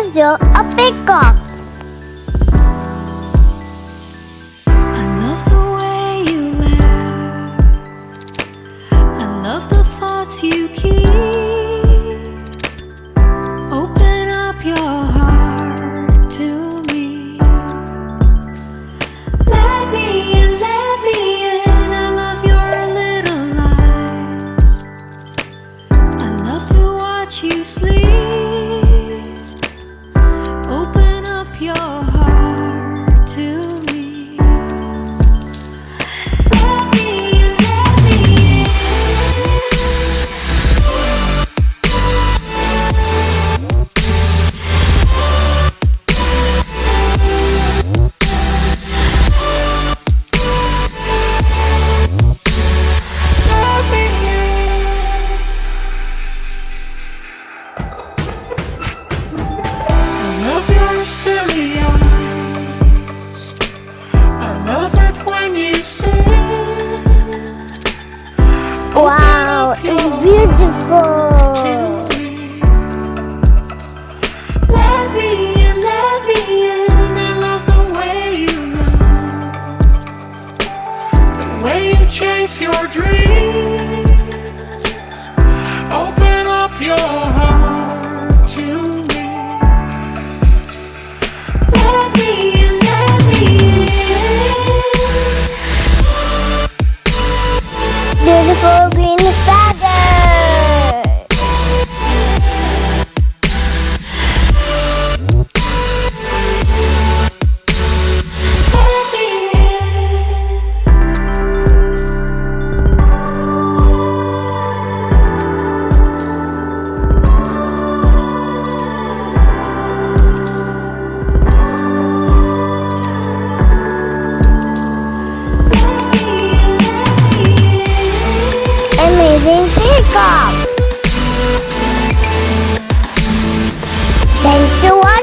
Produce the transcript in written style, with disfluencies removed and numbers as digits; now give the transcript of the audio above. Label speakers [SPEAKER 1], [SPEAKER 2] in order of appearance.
[SPEAKER 1] because you're a peacock.
[SPEAKER 2] I love the way you laugh. I love the thoughts you keep. Open up your heart to me. Let me in, let me in. I love your little lies. I love to watch you sleep. Open up your heart to me. Let me in, let me in.
[SPEAKER 3] Love your silly eyes. I love it when you sing.
[SPEAKER 1] Wow, it's beautiful.
[SPEAKER 2] Let me in, let me in. I love the way you love.
[SPEAKER 3] The way you chase your dreams. Open up your heart to me.
[SPEAKER 2] Let me in, let me in.
[SPEAKER 1] Beautiful green feather.
[SPEAKER 2] Let me
[SPEAKER 1] Amazing peacock. Thanks for watching.